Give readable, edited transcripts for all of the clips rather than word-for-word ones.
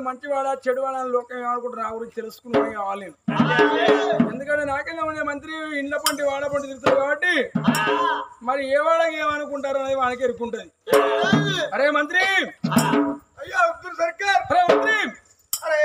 మంచివాడా చెడువాడా అని లోకం ఏమనుకుంటారు నా గురించి తెలుసుకుని కావాలి. ఎందుకంటే నాకెళ్ళ ఉండే మంత్రి ఇండ్ల పంటి వాడ పంటి తిరుగుతారు కాబట్టి మరి ఏ వాడకి ఏమనుకుంటారు అనేది వానికి ఎరుకుంటది. అరే మంత్రి, అయ్యా సర్కార్, అరే మంత్రి, అరే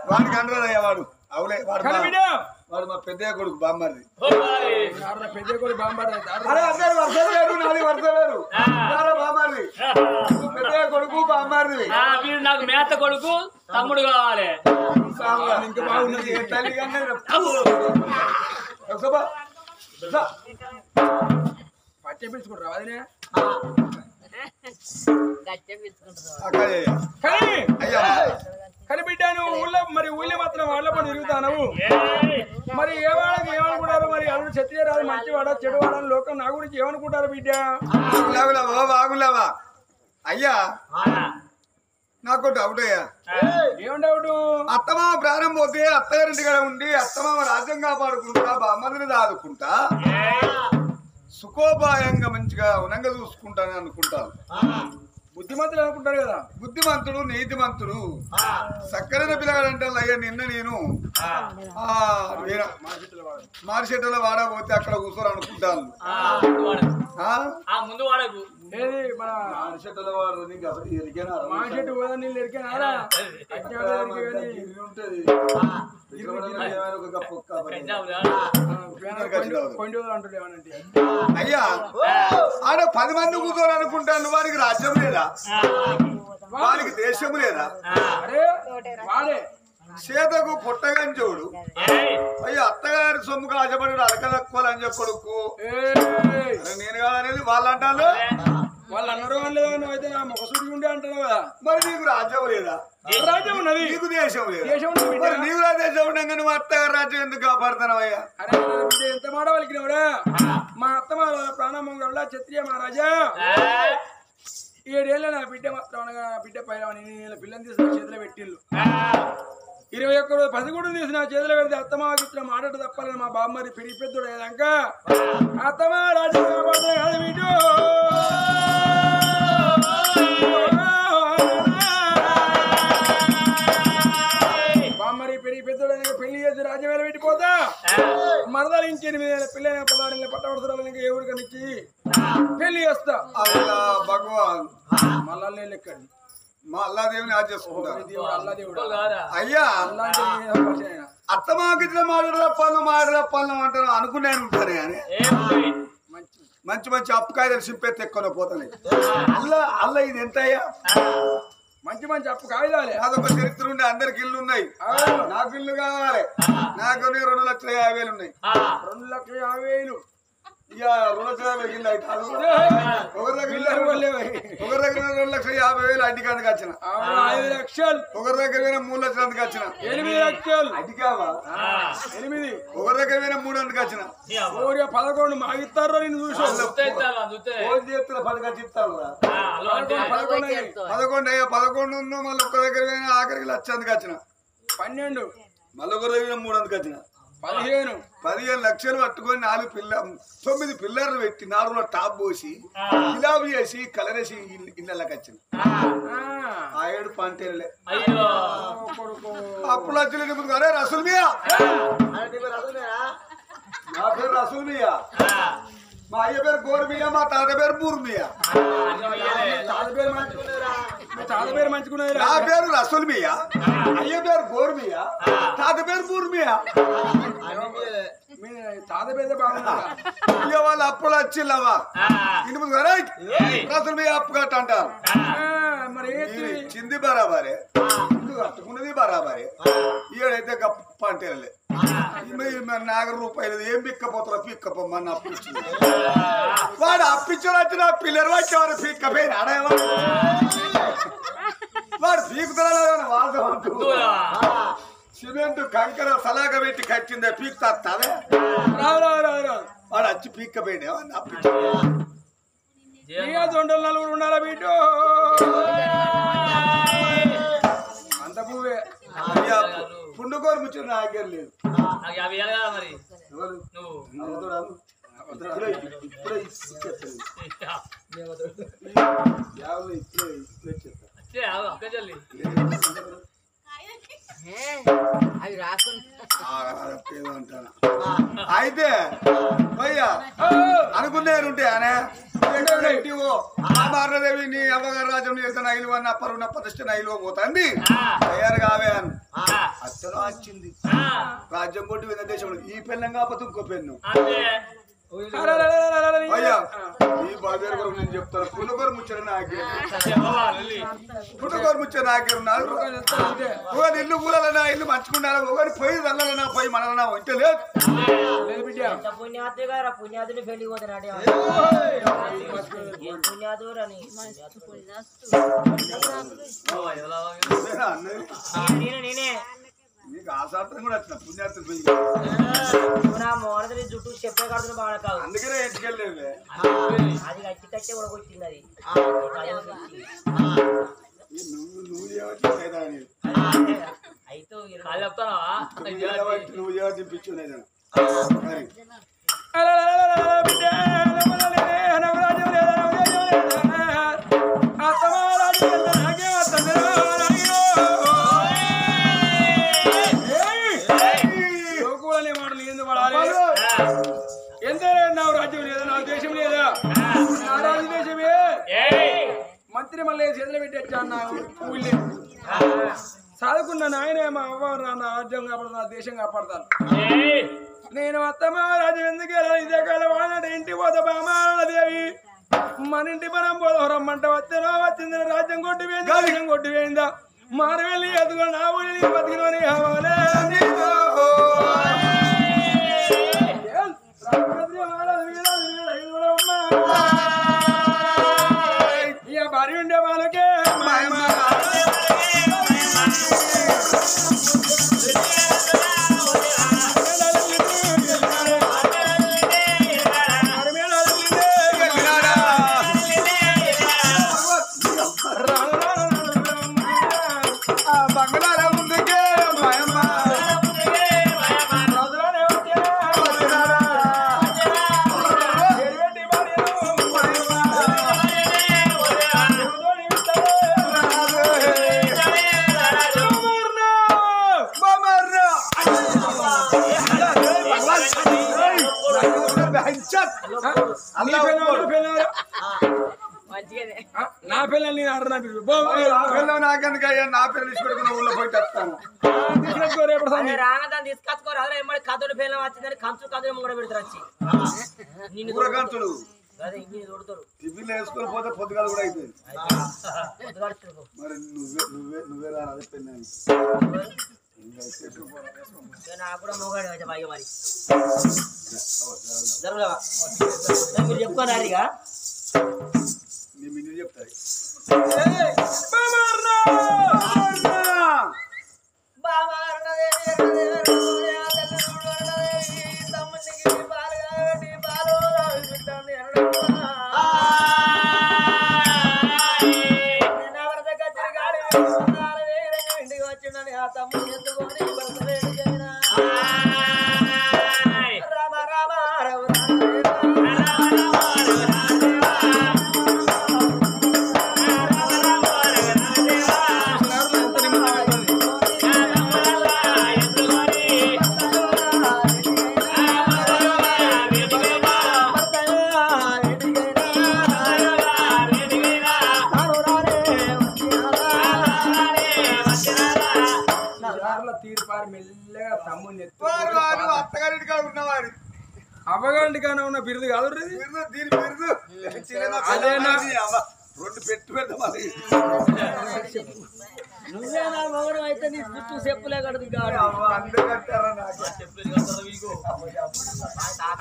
వాడికి అంటారయ్యా వాడు అవులే వాడు మా పెద్ద కొడుకు బామ్మది. పెద్ద కొడుకు బామ్మది వరుస వేరు, నాది వరుస వేరు. బామ్మది పెద్ద కొడుకు బామ్మది. నాకు మేత కొడుకు తమ్ముడు కావాలి. ఇంకా బాగున్నది తల్లి పచ్చే పిలుచుకుంటారా అదినే కానీ బిడ్డ నువ్వు ఊళ్ళో మరి ఊళ్ళో మాత్రం వాళ్ళ పని తిరుగుతాను. మరి ఏ వాళ్ళకి ఏమనుకుంటారు? మరి అల్లుడు క్షత్రియ రాదు మంచివాడా చెడువాడా అని లోకం నా గురించి ఏమనుకుంటారు బిడ్డ? బాగులేవా అయ్యా, నాకు డౌట్ అయ్యా. ఏం డౌట్? అత్తమామ ప్రాణం పోతే అత్తగారింటి కూడా ఉండి అత్తమామ రాజ్యం కాపాడుకుంటా బామ్మదిని దాదుకుంటా సుఖోపాయంగా మంచిగా ఉనంగా చూసుకుంటానని అనుకుంటాను. బుద్ధిమంతులు అనుకుంటారు కదా. బుద్ధిమంతుడు నీతిమంతుడు సక్కరైన పిల్లగాడంటే అయ్యా నిన్న నేను మార్షెట్లో వాడబోతే అక్కడ కూర్చోరు అనుకుంటాను. ఏది మన మార్షెట్లో వాడు నీకు అసలు ఎరికేనా? మార్షెట్ పోదా నీళ్ళు ఎరికేనారా? ఉంటది అయ్యా ఆడ 10 మంది కూర్చోని అనుకుంటాను. వారికి రాజ్యం లేదా? వారికి దేశం లేదా? చేతకు పుట్టగంచోడు అయ్యా అత్తగారి సొమ్ము కాజపడి అడకదక్కోవాలని చెప్పడుకు నేను కాదనేది వాళ్ళు అంటారు. వాళ్ళు అన్నారు అనలేదు అయితే నా ముఖసూడి ఉండే అంటారు కదా. మరి నీకు రాజ్యం లేదా? రాజ్యం ఉన్నది. నీకు దేశం లేదు. మరి నీకు దేశం ఉండగా నువ్వు అత్తగారి రాజ్యం ఎందుకు కాపాడుతున్నావయ్యా? అరే ఎంత మాట వాళ్ళకినవరా? మా అత్త ప్రాణమంగళ క్షత్రియ మహారాజా 7 ఏళ్ళ నా బిడ్డ మాత్రం అనగా బిడ్డ పైన పిల్లని తీసుకుని చేతిలో పెట్టిళ్ళు. 21 రోజు పసిగుడు తీసి నా చేతిలో పెడితే అత్తమాకి ఇట్లా మాట్లాడు తప్పాలని మా బామ్మరి పిడి పెద్దోడు అయ్యాక అత్తమా రాజు కాపాడుతుంది కాదు వీడు బామ్మరి పిడి పెద్దోడు పెళ్లి చేసి రాజ్యం వేల పెట్టిపోతా మరదలు ఇంక 8 ఏళ్ళ పిల్లల 16 ఏళ్ళ పట్టవసరాలు ఇంకా ఎవరికనిచ్చి పెళ్లి చేస్తా అల్లా భగవాన్ మళ్ళీ లెక్కండి మా అల్లాదేవిని ఆచేసుకుంటారు దేవుడు అల్లా దేవుడు అయ్యా అల్లాంటి పరిచయం అత్తమాకిచ్చిన మాటలు అంటారు అనుకున్నాను ఉంటాను కానీ మంచి మంచి మంచి అప్పుకాయలు సింపెత్తి ఎక్కువ పోతున్నాయి అల్ల ఇది ఎంత అయ్యా మంచి మంచి అప్పు కాగితాలే అదొక చరిత్ర ఉండే అందరికి ఇల్లు ఉన్నాయి నాకు ఇల్లు కావాలి నాకు 2,50,50,000 ఉన్నాయి 2,50,000 ఇక 2,50,000 ఇల్లు అయితే ఒకరి దగ్గర 2,50,000 అడ్డికాందుకు వచ్చిన 5 లక్షలు ఒకరి దగ్గర 3 లక్షలకు వచ్చిన 8 లక్షలు అడ్డికావా 8 ఒకరి దగ్గర 3 వచ్చిన 11 మాగిస్తారో నేను చూసాను ఫోన్ చేస్తున్న 10 ఖచ్చిస్తాను 11 అయ్యా 11 మళ్ళీ ఒక్క దగ్గర ఆఖరికి లక్ష వచ్చిన 12 మళ్ళీ ఒకరి దగ్గర 3 వచ్చిన 15 లక్షలు పట్టుకొని 9 పిల్లర్లు పెట్టి 4 టాప్ పోసి గిలాబు చేసి కలరేసి ఇళ్ళకి వచ్చింది ఆ 7 పంటేలే అప్పుడు వచ్చిన అరే రసూల్ మియా నా పేరు రసూల్ మియా మా అయ్య పేరు గోర్మియా మా తాత పేరు బూర్మియా చాలా పేరు మంచుకున్నది నా పేరు రసూల్ మియా అయ్య పేరు గోర్మియా తాత పేరు బూర్మియా తాత పేద బాగుంది ఇక వాళ్ళు అప్పుడు వచ్చిల్లవా ఇంటి ముందు రసూల్ మియా అప్పు కట్ట అంటారు మరి చింది బరాబరే కట్టుకున్నది బరాబరే ఈడైతే గప్ప అంటేలే ₹1,000 ఏం పిక్కపోతారో పిక్కపోమని అప్పించింది వాడు అప్పించారు వచ్చిన పిల్లలు వచ్చేవారు పిక్కపోయిన వాడు పీకుతారా వాడదాం సిమెంట్ కంకర సలాగ పెట్టి కట్టిందే పీకుతాదే వాడు వచ్చి పీక్కపోయినా అప్పించాడు నలుగురు ఉండాలా వీటు అంత పువ్వే పుండుకోరు ముచ్చిన నాకేం లేదు ఇప్పుడే అయితే భయ్యా అనుకునేరు ఉంటే అనే మారదేవి నీ అవ్వగారు రాజ్యం చేసిన ఐలు అన్న పరువున ప్రతిష్ట ఐలు పోతుంది తయారు కావే అని అత్తలో వచ్చింది రాజ్యం కొట్టి విధ దేశంలో ఈ పెళ్ళం కాకపోతే ఇంకో పెన్ను అయ్యా ఈ బాధ నేను చెప్తాను పుల్లగోరు ముచ్చట నాకే పుల్లగోరు ముచ్చట నాకే ఒకటి ఇల్లు కూలనా ఇల్లు మంచుకున్నారా ఒకటి పోయి వెళ్ళనా పోయి మనలనా వంట లేదు పుణ్యాతుని పెళ్లి పోతున్నాడు నేనే నీకు ఆశాస్త్రం కూడా వచ్చిన పుణ్యాతులు పోయి నా మోడది జుట్టు చెప్పే కడుతున్న బాగా కాదు అందుకనే ఎట్టుకెళ్ళేవే అది కచ్చి కచ్చే కూడా వచ్చింది అది నువ్వు అయితే నువ్వు ఎవరు చెప్పించుకునేదా ఎంతైనా రాజ్యం లేదా నా దేశం లేదా నా రాజు దేశమే మంత్రి మళ్ళీ చేతులు పెట్టి వచ్చాను నా ఊళ్ళే చదువుకున్న నాయనే మా అవ్వ నా రాజ్యం కాపాడు నా దేశం కాపాడతాను నేను అత్తమ్మ రాజ్యం ఎందుకు ఇదే కాలం వాడినట్టు ఇంటికి పోతా బామాదేవి మన ఇంటి మనం పోదాం రమ్మంట వచ్చానో వచ్చింది రాజ్యం కొట్టిపోయింది దేశం కొట్టిపోయిందా మారవెళ్ళి ఎదుగు నా ఊళ్ళి బతికినోని కావాలి భార్య ఉండే వాళ్ళకే బంగారం ముందుకే నీ పిల్లలు మంచిగానే నా పిల్లలు నేను ఆడరా నాకెందుకయ్యా నా పేరు తీసుకెడుకున్న ఊళ్ళో పోయి తెస్తాను తీసుకొచ్చుకో రేపు సంధి. రాగదాన్ని తీసుకొచ్చుకోరు అదే ఏమో కథలు పేర్లు వచ్చిందని కంచు కథలు కూడా పెడతారు వచ్చి నిన్ను కూరకంతులు అదే ఇంటిని తోడుతారు టిఫిన్లు వేసుకొని పోతే పొద్దుగాలు కూడా అయిపోయింది పొద్దుగాడుచుకో మరి నువ్వే రా అదే పెళ్ళాను నాకు కూడా మొగాడు అయితే బాగా మరి జరుగులేవా మీరు చెప్పుకోనారు ఇక నీ మిన్ను చెప్తాయి ఇంటికి వచ్చిండని ఆ తమ్ముడు ఎందుకొని రామ రామ రఘు తీర్పారి మెల్లగా తమ్ముని అత్తగారింటి కాడ ఉన్నవారు అవ్వగాంటిగానే ఉన్న బిరుదు కాదు ఇది. దీని బిరుదు అదేనా? రెండు పెట్టు పెడతాం నువ్వే నా మొగడు అయితే నీ చుట్టూ చెప్పులే కడదు కాడు అందరూ కట్టారా నాకు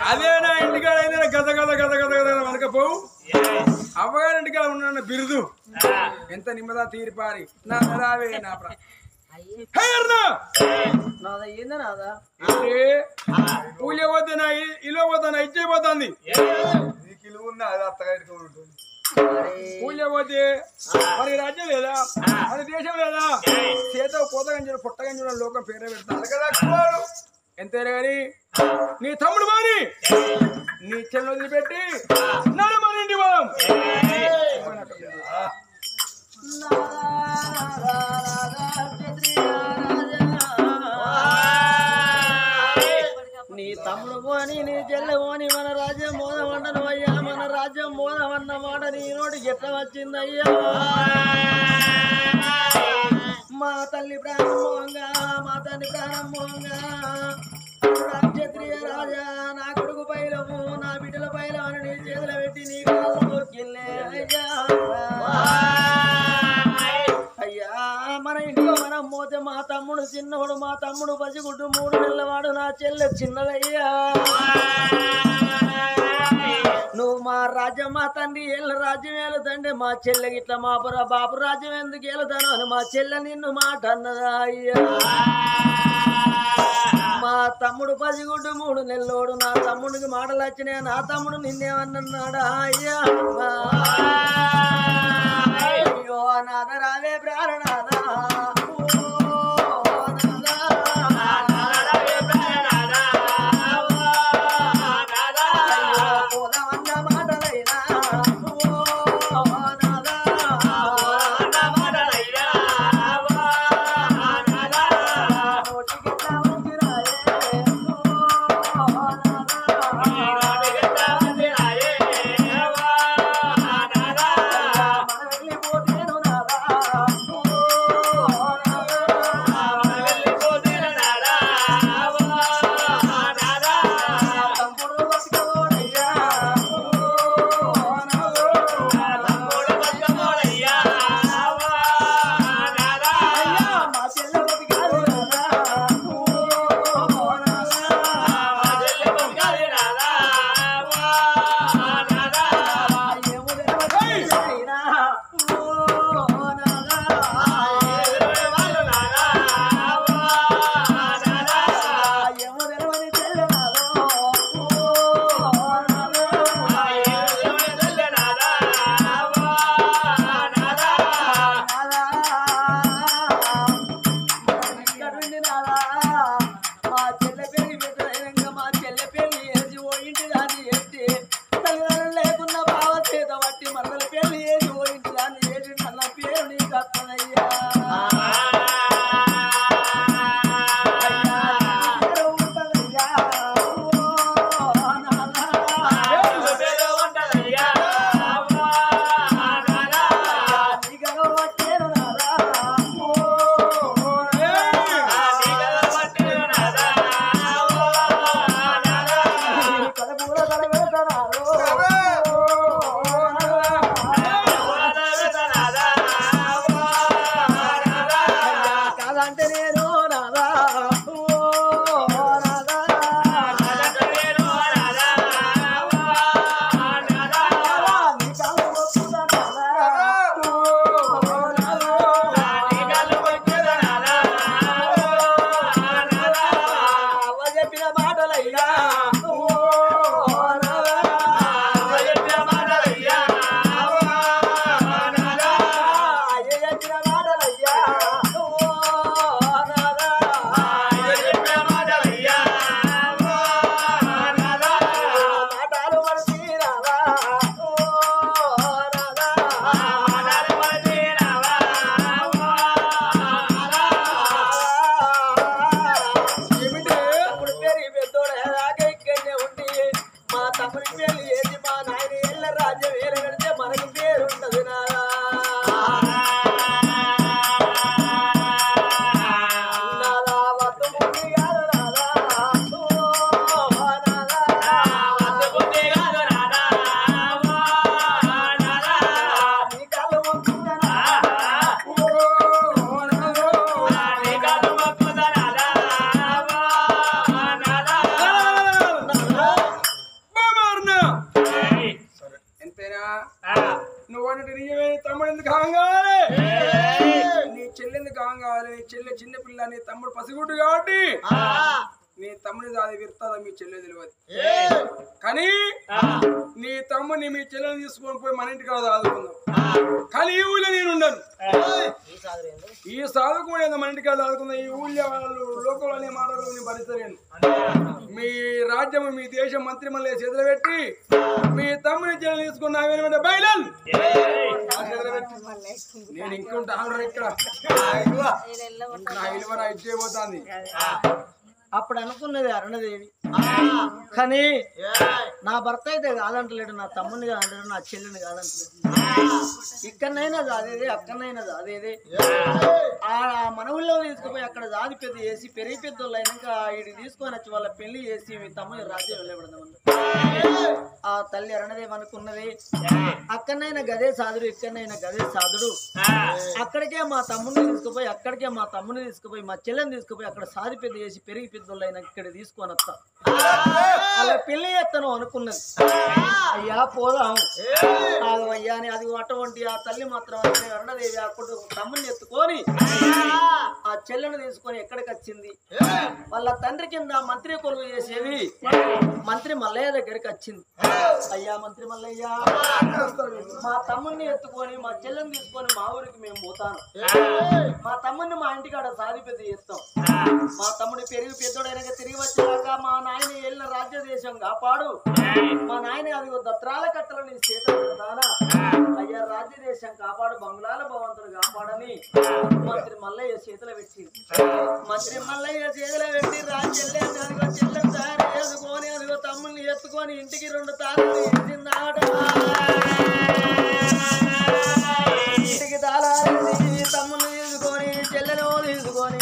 అదేనా ఇంటికాడ అయితే గద గద గద గద గద వనకపోవు అవ్వగారింటికాడ ఉన్న బిరుదు ఎంత నిమ్మదా తీర్పారి నా రావే నా నాదా ఏందా నాదా పూజ పోతే నా ఇలో పోతా నా ఇచ్చేపోతుంది నీకు ఇల్లు ఉన్నా అది అత్తగారింటి ఉంటుంది పూజ పోతే మరి రాజ్యం లేదా మన దేశం లేదా చేత కోతగంజుడు పుట్టగంజుడు లోకం పేరే పెడతాడు ఎంతైనా కానీ నీ తమ్ముడు మాని నీ చెల్లి వదిలిపెట్టి నన్ను మన ఇంటి పోదాం నీ తమ్ముడు పోని నీ చెల్లె పోని మన రాజ్యం మోదమంటను అయ్యా మన రాజ్యం మోదమన్న మాట నీ నోటికి ఎట్లా వచ్చిందయ్యా మా తల్లి ప్రాణం మోహంగా మా తండ్రి ప్రాణం మోహంగా క్షత్రియ రాజా నా కొడుకు పైలము నా బిడ్డల పైలమని నీ చేతులు పెట్టి నీ కాళ్ళు మొక్కిల్లే అయ్యా అయ్యా మన ఇంట్లో మనం పోతే మా తమ్ముడు చిన్నోడు మా తమ్ముడు పసిగుడ్డు 3 నెలలవాడు నా చెల్లె చిన్నదయ్యా నువ్వు మా రాజ్యం మా తండ్రి ఏళ్ళ రాజ్యం ఏలుతంటే మా చెల్లె గిట్ల మా బాపు రాజ్యం ఎందుకు ఏలుతాను అని మా చెల్లె నిన్ను మాట అన్నదా అయ్యా మా తమ్ముడు పసిగుడ్డు 3 నెలలోడు నా తమ్ముడికి మాటలు వచ్చినాయి నా తమ్ముడు నిన్నేమన్నాడా అయ్యా అయ్యో నాద రావే ప్రాణనాదా బిడ్డ నీ తమ్ముడు పసిగుడ్డు కాబట్టి నీ తమ్ముని అది విరుతుందా మీ చెల్లె తెలియదు కానీ నీ తమ్ముని మీ చెల్లెని తీసుకొని పోయి మన ఇంటికి ఆదుకుందాం కానీ ఈ ఊళ్ళో నేను ఉండను ఈ సాధుకు కూడా మన ఇంటికి ఆదుకుందాం ఈ ఊళ్ళో వాళ్ళు లోకంలో అనే మాటలు నేను భరిస్తలేను మీ రాజ్యం మీ దేశం మంత్రి మళ్ళీ చేతులు పెట్టి మీ తమ్ముని చెల్లెని తీసుకుని నా వెనుక బయలు నేను ఇంకుంటాను ఇక్కడ నా ఇలువ ఇచ్చేయబోతుంది అప్పుడు అనుకున్నది అరుణదేవి కానీ నా భర్త అయితే కాదంటలేడు నా తమ్ముని కాదంటాడు నా చెల్లిని కాదంటలేడు ఇక్కడనైనా అదేదే అక్కడనైనా అదేదే ఆ మనవుల్లో తీసుకుపోయి అక్కడ జాతి పెద్ద చేసి పెరిగి పెద్దోళ్ళు అయినాక వీడికి తీసుకొని వచ్చి వాళ్ళ పెళ్లి చేసి మీ తమ్ముని రాజ్యం వెళ్ళబడదామని ఆ తల్లి అరుణదేవి అనుకున్నది అక్కడనైనా గదే సాధుడు ఇక్కడనైనా గదే సాధుడు అక్కడికే మా తమ్ముడిని తీసుకుపోయి మా చెల్లెని తీసుకుపోయి అక్కడ సాది పెద్ద చేసి పెరిగి పెద్దోళ్ళు అయినా ఇక్కడ తీసుకొని వస్తా అలా పెళ్లి చేస్తాను అనుకున్నది అయ్యా పోదాం అయ్యా అని అది అటువంటి ఆ తల్లి మాత్రం అరుణదేవి అప్పుడు తమ్ముని ఎత్తుకొని ఆ చెల్లెను తీసుకొని ఎక్కడికి వచ్చింది వాళ్ళ తండ్రి కింద మంత్రి కొలువు చేసేది మంత్రి మల్లయ్య దగ్గరికి వచ్చింది అయ్యా మంత్రి మల్లయ్య మా తమ్ముడిని ఎత్తుకొని మా చెల్లెని తీసుకొని మా ఊరికి మేము పోతాను మా తమ్ముడిని మా ఇంటికాడ సాది పెద్ద చేస్తాం మా తమ్ముడి పెరిగి పెద్దోడైనా తిరిగి వచ్చాక మా నాయన వెళ్ళిన రాజ్య దేశం కాపాడు మా నాయన అది దత్రాల కట్టలు నీ చేతులు పెడతానా అయ్యా రాజ్య దేశం కాపాడు బంగ్లాల భవంతులు కాపాడని మంత్రి మల్లయ్య చేతులు పెట్టి రాజ్యం అదిగో చెల్లెని తయారు చేసుకొని అదిగో తమ్ముడిని ఎత్తుకొని ఇంటికి 2 తాళాలు వేసిందాట ఇంటికి తాళాలు తమ్ముడిని తీసుకొని చెల్లెను తీసుకొని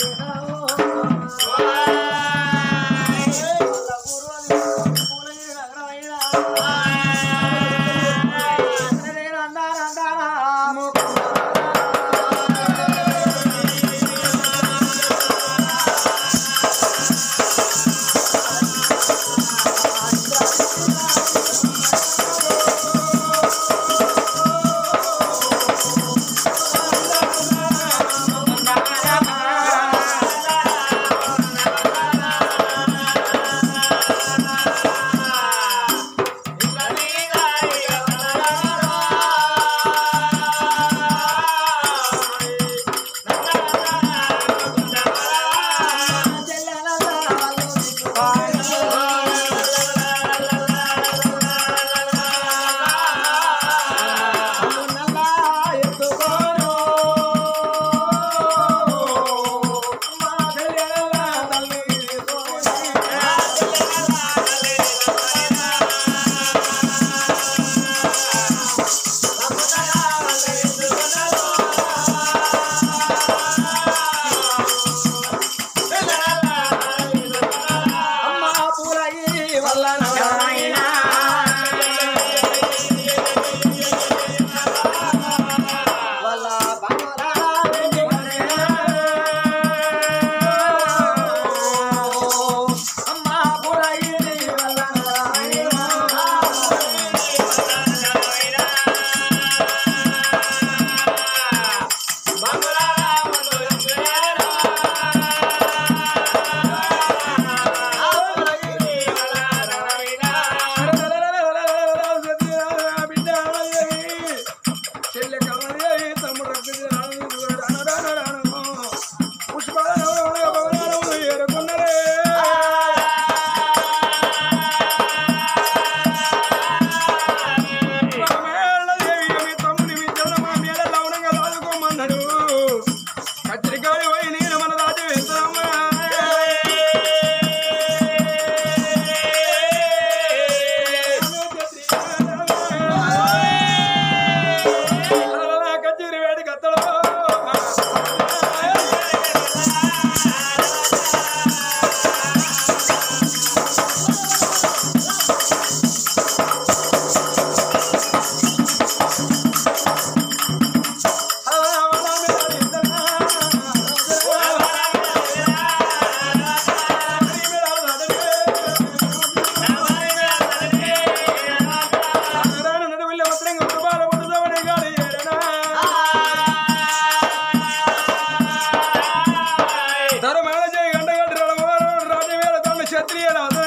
రాదు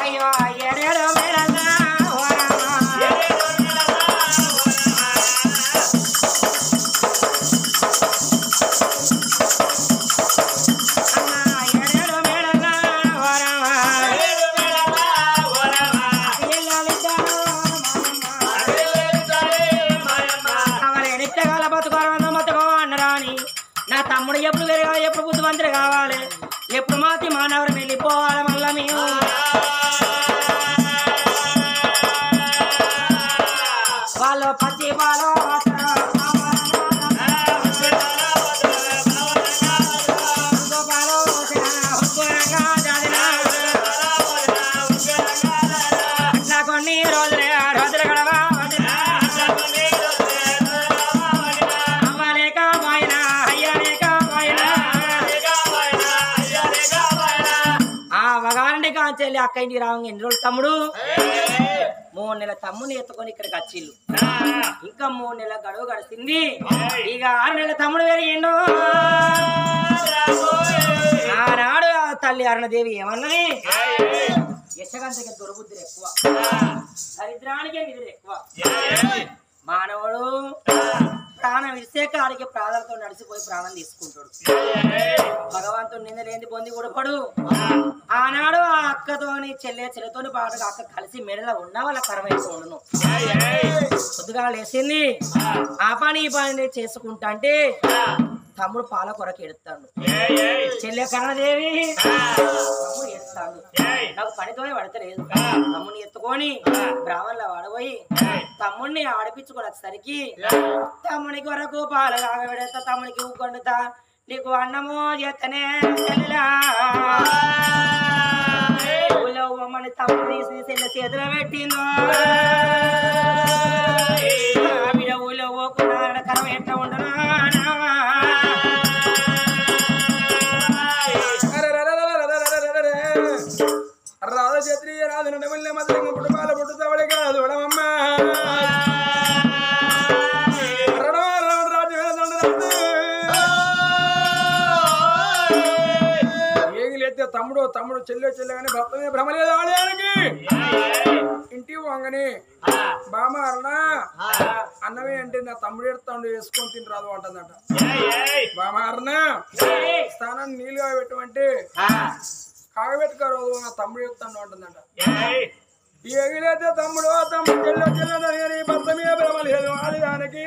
అయ్యో ఏడేడు మేడలా నా తమ్ముడు ఎప్పుడు పెరగాలి ఎప్పుడు బుద్ధిమంతుడు కావాలి ఎప్పుడు మాతి మానవరం వెళ్ళిపోవాలి మళ్ళా మేము వాళ్ళు పచ్చి పాలు అట్లా కొన్ని రోజులే రోజులు గడవా చెల్లి అక్క ఇంటికి రావంగా ఎన్ని రోజులు తమ్ముడు 3 నెలల తమ్ముని ఎత్తుకొని ఇక్కడికి వచ్చిళ్ళు ఇంకా 3 నెలల గడువు గడిచింది ఇక 6 నెలల తమ్ముడు పెరిగిండు ఆనాడు తల్లి అరుణదేవి ఏమన్నది యశగంతకి దుర్బుద్ధి ఎక్కువ దరిద్రానికే నిధులు ఎక్కువ మానవుడు ప్రాణం ఇస్తే కాడికి ప్రాణాలతో నడిచిపోయి ప్రాణం తీసుకుంటాడు భగవంతుడు నిందలేంది పొంది కూడపడు ఆనాడు ఆ అక్కతోని చెల్లెతోని పాటుగా అక్క కలిసి మెడలో ఉన్న వాళ్ళ కరమైపోను పొద్దుగా లేచింది ఆ పని ఈ పని చేసుకుంటా అంటే తమ్ముడు పాల కొరకు ఎడుతాడు చెల్లె కరణదేవి తమ్ముడు ఎడుతాడు నాకు పనితోనే పడతలేదు తమ్ముడిని ఎత్తుకొని బ్రాహ్మణుల వాడబోయి తమ్ముడిని ఆడిపించుకొని వచ్చేసరికి తమ్ముని కొరకు పాలు కాగబెడతా తమ్ముడికి ఊకొండుతా నీకు అన్నమో చేతనే ఊళ్ళో మన తమ్ముడు తీసి చెల్లె చేతిలో పెట్టిందో ఆవిడ ఊళ్ళో పోకుండా కరం ఎట్లా ఉండనా రాధచేత్రి రాధ నడవల్లే మధ్య పుట్టుపాల పుట్టుతావడే కాదు వడమమ్మ ఏగిలెత్తే తమ్ముడు చెల్లె కానీ భర్తమే భ్రమలేదు ఆలయానికి ఇంటి వంగని బామ అన్న అన్నమే అంటే నా తమ్ముడు ఎడతాడు వేసుకొని తిని రాదు అంటుందట బామ అన్న స్థానాన్ని నీళ్ళుగా పెట్టమంటే కాగబెట్టుకోరు నా తమ్ముడు ఎడతాడు అంటుందట ఎగిలైతే తమ్ముడు చెల్లె భర్త మీద భ్రమలేదు ఆలయానికి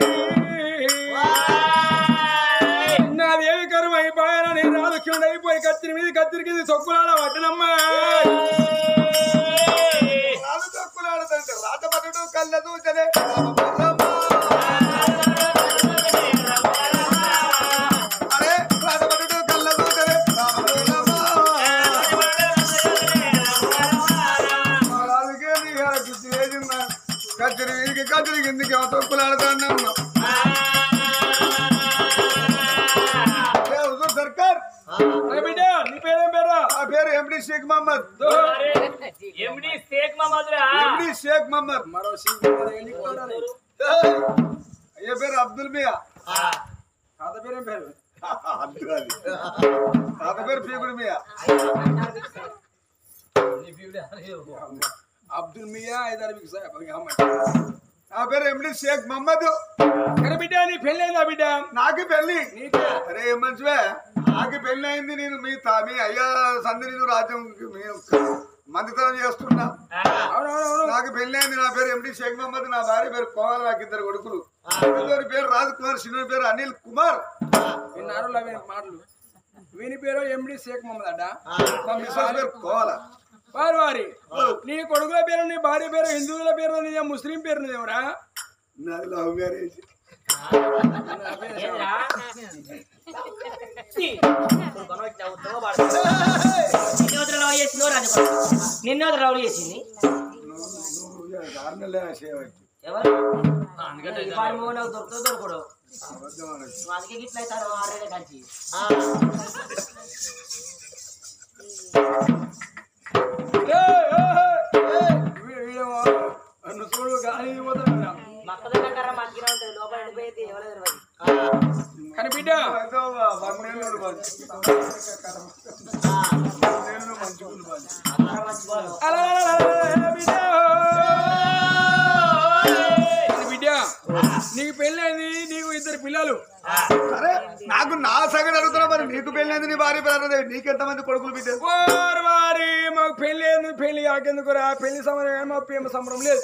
నాదేవి కరువు అయిపోయాను నేను రాజకీయుడు అయిపోయి కత్తిరి మీద కత్తిరికి సొక్కులాడ పట్టనమ్మా సొక్కులాడదంటే రాతపడు కళ్ళదు సరే అరే రాతపడు కళ్ళదు సరే కత్తిరి వీరికి కత్తిరి కిందికి తొక్కులాడతానమ్మా సర్కార్ నీ పేరేం పేరా ఆ పేరు ఎండి షేక్ మహమ్మద్ ఎండి షేక్ మహమ్మద్ ఎండి షేక్ మహమ్మద్ మరో అయ్యే పేరు అబ్దుల్ మియా తాత పేరేం పేరు అబ్దుల్ అలీ తాత పేరు పీకుడు మియా అబ్దుల్ మియా ఐదారు సాహెబ్ నా పేరు ఎండి షేక్ మహమ్మద్ బిడ్డ నీ పెళ్ళి అయిందా బిడ్డ నాకు పెళ్లి అరే మంచివే నాకు పెళ్లి అయింది నేను మీ అయ్యా సంధి నేను రాజ్యం మంత్రితనం చేస్తున్నా నాకు పెళ్లి అయింది నా పేరు ఎండి షేక్ మహమ్మద్ నా భార్య పేరు కోవాలి నాకు 2 కొడుకులు పెద్దోని పేరు రాజ్ కుమార్ చిన్న పేరు అనిల్ కుమార్ విన్నారు మాటలు వీని పేరు ఎండి షేక్ మహమ్మద్ అడ్డ మా మిస్సెస్ పేరు కోవాలా వారి నీ కొడుకుల పేరు నీ భార్య పేరు హిందువుల పేరు నీదే ముస్లిం పేరు నీదేవరా నాది లవ్ మ్యారేజ్ నిన్న రౌడీ చేసింది ఎవరు దొరుకుతూ దొరకడు అందుకే గిట్ల అవుతారు 6 నెలల కంచి చూడు కానీ మక్క దగ్గర మంచిగా ఉంటుంది లోపల ఎండిపోయింది ఎవరో తెలియదు కానీ బిడ్డ నేను మంచిగుండు బాగా. బిడ్డ నీకు పెళ్ళైంది, నీకు 2 పిల్లలు. అరే నాకు నా సగం అడుగుతున్నా మరి నీకు పెళ్ళైంది నీ భార్య పిల్లలు నీకెంతమంది కొడుకులు బిడ్డ వారి మాకు పెళ్లి ఆకెందుకురా, పెళ్లి సంబరం మా ప్రేమ సంబరం లేదు.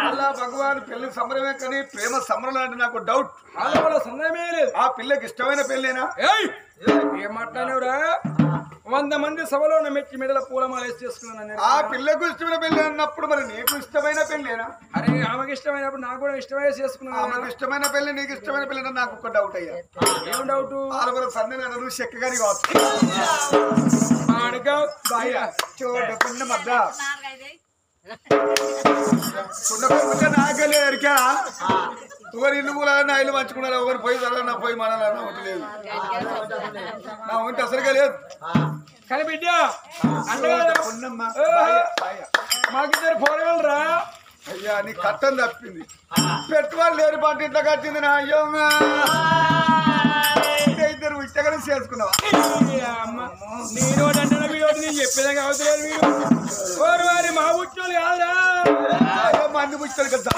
అల్లా భగవాన్ పెళ్లి సంబరమే కానీ ప్రేమ సంబరం అంటే నాకు డౌట్. వాళ్ళ సందేహమే లేదు. ఆ పిల్లకి ఇష్టమైన పెళ్ళేనా? ఏం మాట్లాడినవురా? 100 మంది సభలో మెచ్చి మెడల పూలమాల వేసి చేసుకున్నాను. ఆ పిల్లకు ఇష్టమైన పెళ్లి అన్నప్పుడు మరి నీకు ఇష్టమైన పెళ్ళేనా? అరే ఆమెకి ఇష్టమైనప్పుడు నాకు కూడా ఇష్టమైన చేసుకున్నాను. ఆమెకు ఇష్టమైన పెళ్లి నీకు ఇష్టమైన పెళ్లి అంటే నాకు ఒక డౌట్ అయ్యా. ఏం డౌట్? ఆరుగురు సందేహం నువ్వు చెక్కగాని కావచ్చు చూడకుండా మద్ద నాకెళ్ళి ఎరికారా ఒకరు ఇల్లు పూలన్నా ఇల్లు పంచుకున్నారు, ఒకరు పోయి చదవన్నా పోయి మానాలన్నా ఒకటి లేదు. నా ఒంటి అసలుగా లేదు. కానీ బిడ్డ మాకిద్దరు పోరగలరా? అయ్యా నీ కట్టం తప్పింది, పెట్టుబడి లేరు పంట ఇంట్లో కట్టింది నా అయ్యో. ఇద్దరు ఇష్టగా చేసుకున్నావా? నేను అంటే వీడు నేను చెప్పేదే కావట్లేదు. మీరు వారి మా ఉచ్చోలు కాదురా, మంది ముచ్చారు కదా.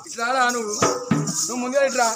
ఇట్లా నువ్వు ముందే ఇట్రా.